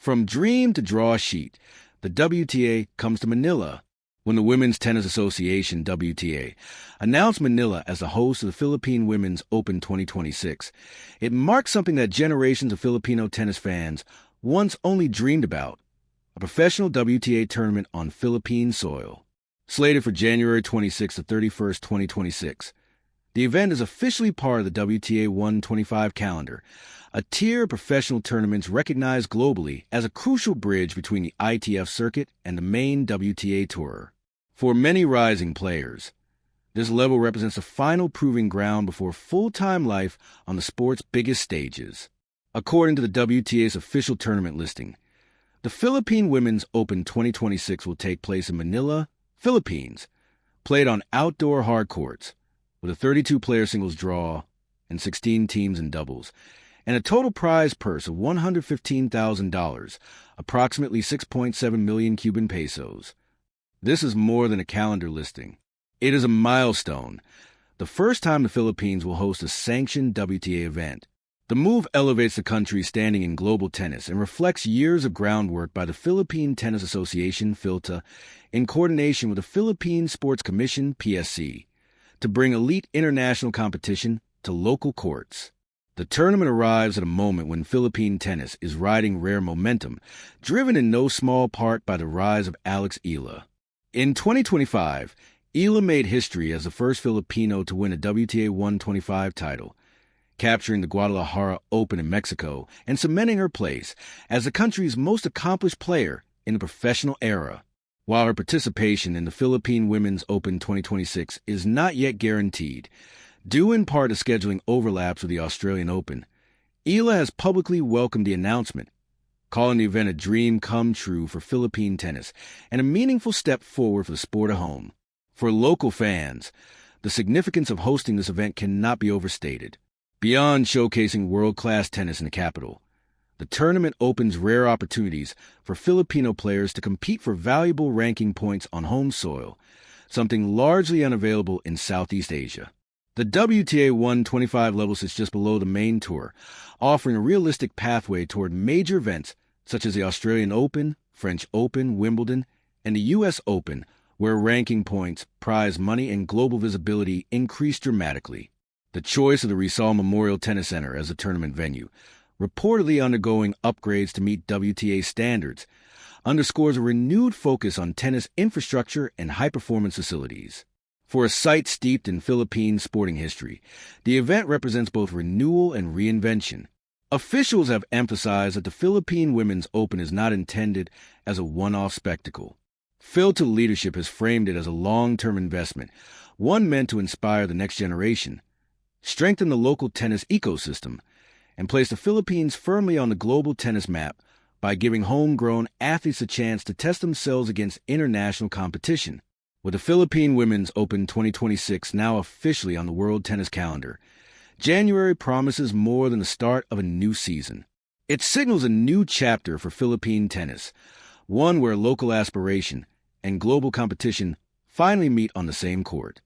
From dream to draw sheet, the WTA comes to Manila when the Women's Tennis Association, WTA, announced Manila as the host of the Philippine Women's Open 2026. It marks something that generations of Filipino tennis fans once only dreamed about, a professional WTA tournament on Philippine soil. Slated for January 26 to 31st, 2026, the event is officially part of the WTA 125 calendar, a tier of professional tournaments recognized globally as a crucial bridge between the ITF circuit and the main WTA tour. For many rising players, this level represents the final proving ground before full-time life on the sport's biggest stages. According to the WTA's official tournament listing, the Philippine Women's Open 2026 will take place in Manila, Philippines, played on outdoor hard courts, with a 32-player singles draw and 16 teams in doubles, and a total prize purse of $115,000, approximately 6.7 million Cuban pesos. This is more than a calendar listing. It is a milestone, the first time the Philippines will host a sanctioned WTA event. The move elevates the country's standing in global tennis and reflects years of groundwork by the Philippine Tennis Association, PHILTA, in coordination with the Philippine Sports Commission, PSC, to bring elite international competition to local courts. The tournament arrives at a moment when Philippine tennis is riding rare momentum, driven in no small part by the rise of Alex Ila. In 2025, Ila made history as the first Filipino to win a WTA 125 title, capturing the Guadalajara Open in Mexico and cementing her place as the country's most accomplished player in the professional era. While her participation in the Philippine Women's Open 2026 is not yet guaranteed, due in part to scheduling overlaps with the Australian Open, Ila has publicly welcomed the announcement, calling the event a dream come true for Philippine tennis and a meaningful step forward for the sport at home. For local fans, the significance of hosting this event cannot be overstated. Beyond showcasing world-class tennis in the capital, the tournament opens rare opportunities for Filipino players to compete for valuable ranking points on home soil, something largely unavailable in Southeast Asia. The WTA 125 level sits just below the main tour, offering a realistic pathway toward major events such as the Australian Open, French Open, Wimbledon, and the U.S. Open, where ranking points, prize money, and global visibility increase dramatically. The choice of the Rizal Memorial Tennis Center as a tournament venue, reportedly undergoing upgrades to meet WTA standards, underscores a renewed focus on tennis infrastructure and high-performance facilities. For a site steeped in Philippine sporting history, the event represents both renewal and reinvention. Officials have emphasized that the Philippine Women's Open is not intended as a one-off spectacle. PHILTA leadership has framed it as a long-term investment, one meant to inspire the next generation, strengthen the local tennis ecosystem, and place the Philippines firmly on the global tennis map by giving homegrown athletes a chance to test themselves against international competition. With the Philippine Women's Open 2026 now officially on the world tennis calendar, January promises more than the start of a new season. It signals a new chapter for Philippine tennis, one where local aspiration and global competition finally meet on the same court.